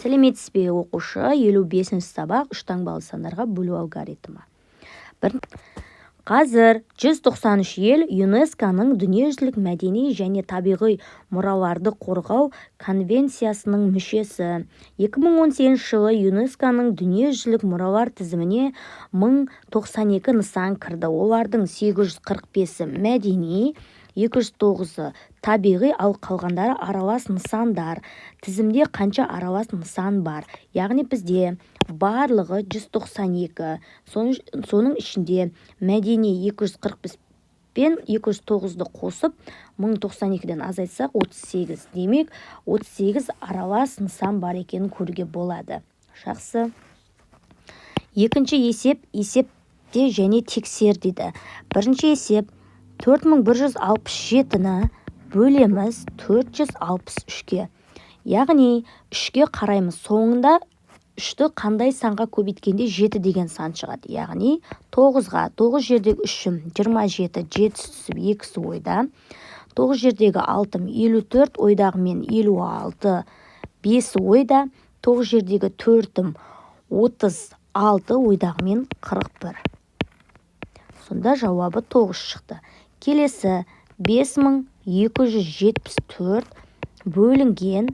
Сәлеметсіз бе оқушы? 55 сабақ үш таңбалы сандарға бөлу алгоритмі. Қазір 193 ел ЮНЕСКО-ның дүниежүзілік мәдени және табиғи мұраларды қорғау конвенциясының мүшесі. 2018 жылы ЮНЕСКО-ның дүниежүзілік мұралар тізіміне 1092 нысан кірді. Олардың 845-і мәдени, 209-ы табиғи, ал қалғандары аралас нысандар. Тізімде қанша аралас нысан бар? Яғни бізде барлығы 192, соның ішінде мәдени 245 пен 209-ды қосып 1092-ден азайтсақ 38. Демек 38 аралас нысан бар екенін көруге болады. Жақсы. Екінші есеп, есепте және тексер дейді. Бірінші есеп 4167-ні бөлеміз 463-ке. Яғни 3-ке қараймыз. Соңында 3-ті қандай санға көбейткенде 7 деген сан шығады. Яғни 9-ға 9 жердегі 3-ім 27, 7 түсіп 2-сі ойда. 9 жердегі 6-ым 54, ойдағы мен 56, 5-сі ойда. 9 жердегі 4-ім 36, ойдағы мен 41. Сонда жауабы 9 шықты. Келесі 5274 бөлінген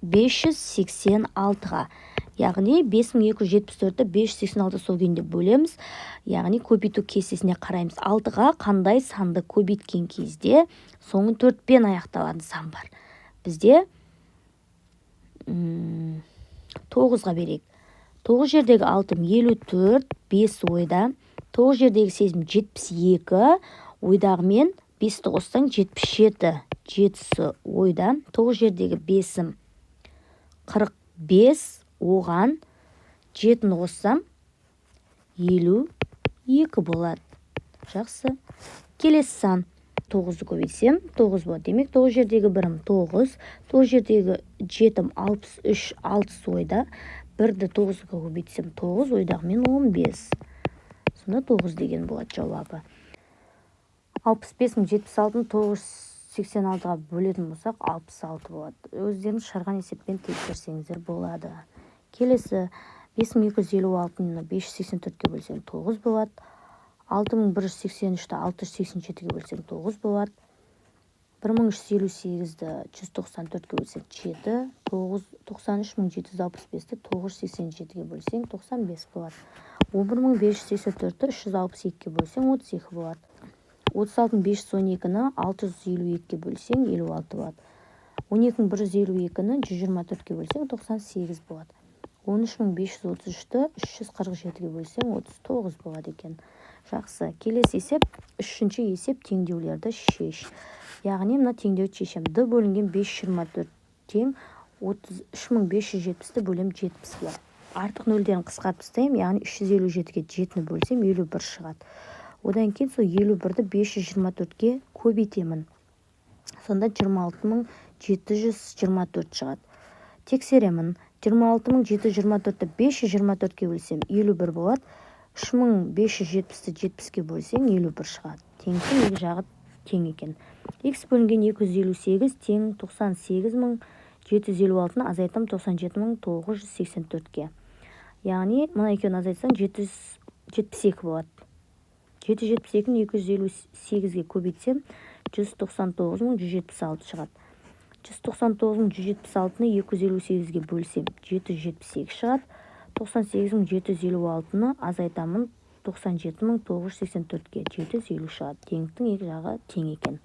586-ға. Яғни 5274-ті 586 сол күйінде бөлеміз. Яғни көбейту кестесіне қараймыз. 6-ға қандай санды көбейткен кезде соңы 4-пен аяқталатын сан бар. Бізде 9-ға берейік. 9 жердегі 6-ым 54, 5 ойда. 9 жердегі 8-ім 72, ойдағы мен 5-ті қоссаң 77, 7-сі ойда. 9 жердегі 5-ім 45, оған 7-ні қоссам 52 болады. Жақсы. Келесі сан 9-ды көбейтсем 9 болады. Демек 9 жердегі 1-ім 9, 9 жердегі 7-ім 63, 6-сы ойда. 1-ді 9-ға көбейтсем 9, ойдағы мен 15. Сонда 9 деген болады жауабы. 65-76-ны 986-ға бөлетін болсақ 66 болады. Өздеріңіз шығарған есеппен тексерсеңіздер болады. Келесі 5256-ны 584-ке бөлсең 9 болады. 6183-ті 687-ге бөлсең 9 болады. 1358-ді 194-ке бөлсең 7, 93765-ті 987-ге бөлсең 95 болады. 11584-ті 362-ке бөлсең 32 болады. 36512-ні 652-ке бөлсең 56 болады. 12152-ні 124-ке бөлсең 98 болады. 13533-ті 347-ге бөлсең 39 болады екен. Жақсы. Келесі есеп, үшінші есеп теңдеулерді шеш. Яғни мына теңдеуді шешем. Д бөлінген 524 тең 3570-ті бөлем 70 болады. Артық нөлдерін қысқартып тастаймын, яғни 357-ге 7-ні бөлсем 51 шығады. Одан кейін сол 51-ді 524-ге көбейтемін. Сонда 26724 шығады. Тексеремін. 26724-ті 524-ге бөлсем 51 болады. 3570-ті 70-ге бөлсең 51 шығады. Теңсің екі жағы тең екен. X бөлінген 258 тең 98756-ны азайтам 97984-ке. Яғни мұна екеуін азайтсаң 772 болады. 772-ні 258-ге көбейтсем 199176 шығады. 199176-ны 258-ге бөлсем 772 шығады. 98756-ны азайтамын 97984-ке 750 шығады. Теңдіктің екі жағы тең екен.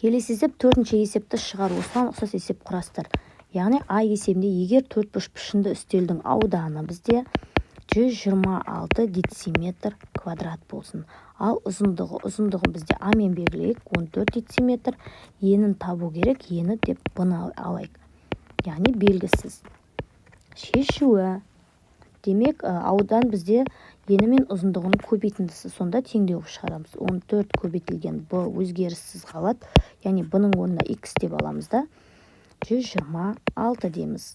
Келесі есеп төртінші есепті шығар. Осыған ұқсас есеп құрастыр. Яғни А есебінде егер төртбұрыш пішінді үстелдің ауданы бізде 126 дециметр квадрат болсын. Ал ұзындығы бізде А мен белгілейік 14 дециметр. Енін табу керек. Ені деп бұны алайық. Яғни белгісіз. Шешуі. Демек, аудан бізде ені мен ұзындығының көбейтіндісі. Сонда теңдеу шығарамыз. 14 көбейтілген Б өзгеріссіз қалады. Яғни бұның орнына X деп аламыз да. 126 дейміз.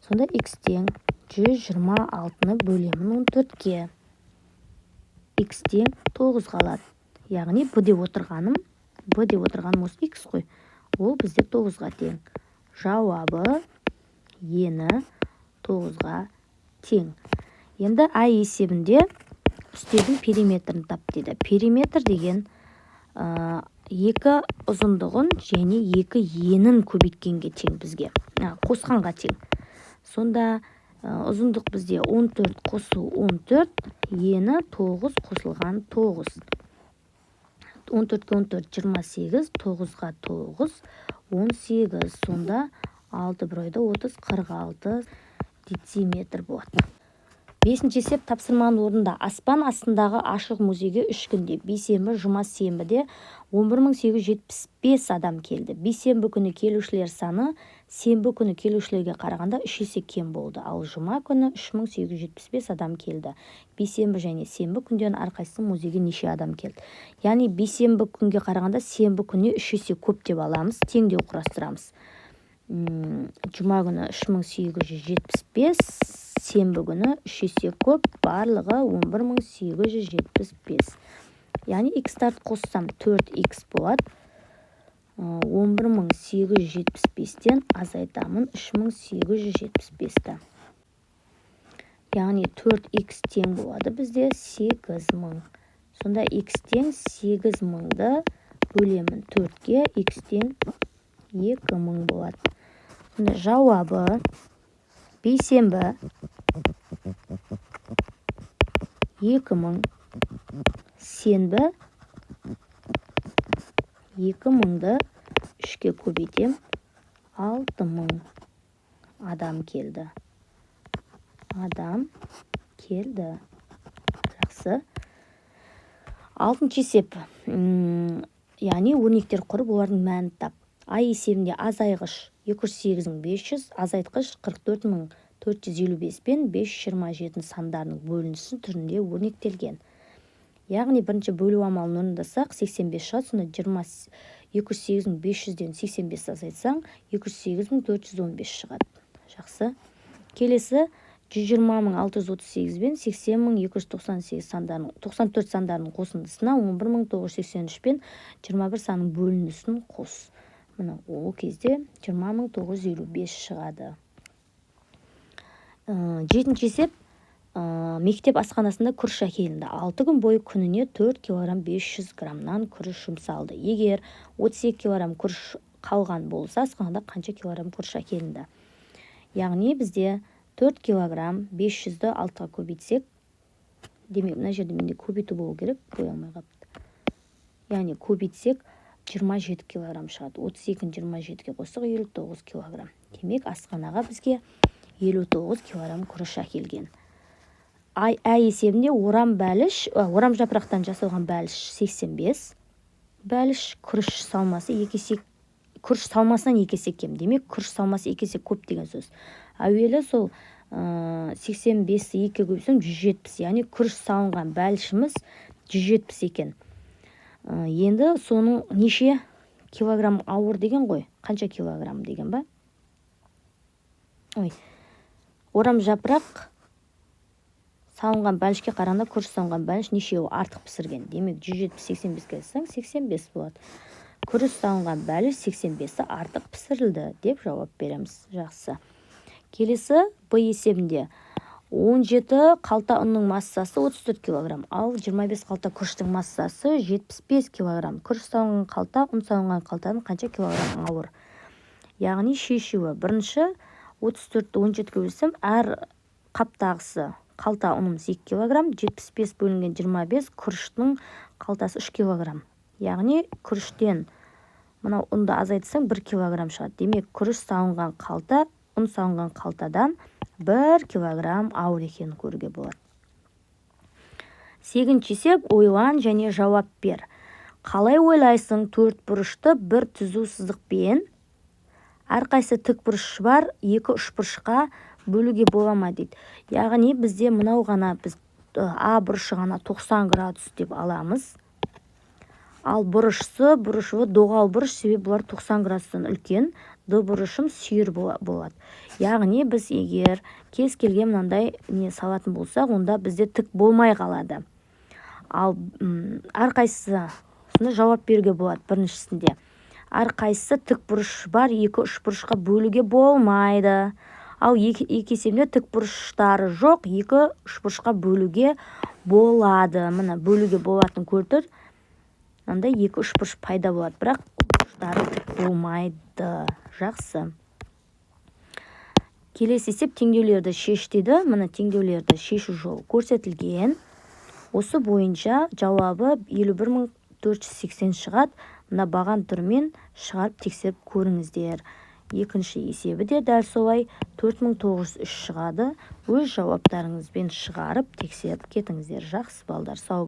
Сонда X тең 126-ны бөлемін 14-ке. X тең 9 қалады. Яғни Б деп отырғаным осы X қой. Ол бізде 9-ға тең. Жауабы ені 9-ға тең. Енді А есебінде үстелдің периметрін тап дейді. Периметр деген екі ұзындығын және екі енін көбейткенге тең бізге. Қосқанға тең. Сонда ұзындық бізде 14 қосу 14, ені 9 қосылған 9. 14-ке 14 28, 9-ға 9, 18. Сонда 6 бір ойда 30, 46 дециметр болады. 5-ші есеп тапсырманың орнында аспан астындағы ашық музейге 3 күнде бейсенбі, жұма, сенбіде 11875 адам келді. Бейсенбі күні келушілер саны сенбі күні келушілерге қарағанда 3 есе кем болды. Ал жұма күні 3875 адам келді. Бейсенбі және сенбі күнден әрқайсысы музейге неше адам келді? Яғни бейсенбі күнге қарағанда сенбі күніне 3 есе көп деп аламыз, теңдеу құрастырамыз. Жұма күні 3875, сенбі күні 3 есе көп, барлығы 11875. Яғни x-тарды қоссам 4x болады. 11875-тен азайтамын 3875-ті. Яғни 4x тең болады бізде 8000. Сонда x тең 8000-ді бөлемін 4-ге, x тең 2000 болады. Сонда жауабы бейсенбі 2000, сенбі 2000-ді 3-ке көбейтем 6000 адам келді. Адам келді. Жақсы. 6-ші есеп. Яғни өрнектер құрып олардың мәнін тап. А есебінде азайғыш 208.500, азайтқыш 44455 пен 527 сандарының бөлінісі түрінде өрнектелген. Яғни бірінші бөлу амалын орындасақ 85 шығады. Сонда 208.500-ден 85 азайтсаң 208.415 шығады. Жақсы. Келесі 120.638 бен 80.298 сандарының 94 сандарының қосындысына 11.983 пен 21 санның бөлінісін қос. Мына ол кезде 20.955 шығады. 7-ші есеп. Мектеп асханасында күріш әкелінді. 6 күн бойы күніне 4 кг 500 грамнан күріш жұмсалды. Егер 32 кг күріш қалған болса, асханада қанша килограмм күріш әкелінді? Яғни бізде 4 кг 500-ді 6-ға көбейтсек, демек мына жерде менде көбейту болу керек, қоя алмай қапты. Яғни көбейтсек 27 кг шығады. 32-ні 27-ге қоссақ 59 кг. Демек асханаға бізге 59 кг күріш әкелген. А есебінде орам жапырақтан жасалған бәліш 85, бәліш күріш салмасы күріш салмасынан 2 есе кем. Демек күріш салмасы 2 есе көп деген сөз. Әуелі сол 85-ті 2-ге көбейтсем 170, яғни күріш салынған бәлішіміз 170 екен. Енді соның неше килограмм ауыр деген ғой? Қанша килограмм деген ба? Орам жапырақ салынған бәлішке қарағанда күріш салынған бәліш нешеуі артық пісірген. Демек 170-85-ге алсаң 85 болады. Күріш салынған бәліш 85-ті артық пісірілді деп жауап береміз. Жақсы. Келесі Б есебінде 17 қалта ұнның массасы 34 кг, ал 25 қалта күріштің массасы 75 кг. Күріш салынған қалта, ұн салынған қалтаның қанша килограмм ауыр? Яғни шешуі. Бірінші 34-ті 17-ге бөлсем, әр қаптағысы қалта ұнымыз 2 кг, 75 бөлінген 25, күріштің қалтасы 3 кг. Яғни күріштен мынау ұнды азайтсаң 1 кг шығады. Демек күріш салынған қалта, ұн салынған қалтадан 1 кг ауыр екенін көруге болады. 8-ші есеп. Ойлан және жауап бер. Қалай ойлайсың, төрт бұрышты бір түзу сызықпен әрқайсы тік бұрышы бар 2 үшбұрышқа бөлуге бола ма дейді. Яғни бізде мынау ғана біз А бұрышы ғана 90 градус деп аламыз. Ал бұрышы доғал бұрыш, себебі бұлар 90 градустан үлкен. Д бұрышым сүйір болады. Яғни біз егер кез келген мынандай не салатын болсақ, онда бізде тік болмай қалады. Ал әрқайсысы жауап беруге болады. Біріншісінде әрқайсысы тік бұрыш бар 2 үшбұрышқа бөлуге болмайды. ал екі есебінде тік бұрыштары жоқ екі үшбұрышқа бөлуге болады. Міне бөлуге болатын көрдір. Анда екі үшбұрыш пайда болады, бірақ бұрыштары тік болмайды. Жақсы. Келесі есеп теңдеулерді шеш дейді. Міне теңдеулерді шешу жолы көрсетілген. Осы бойынша жауабы 51.480 шығады. Мына баған түрмен шығарып тексеріп көріңіздер. Екінші есебі де дәл солай 4903 шығады. Өз жауаптарыңызбен шығарып тексеріп кетіңіздер. Жақсы балдар, сау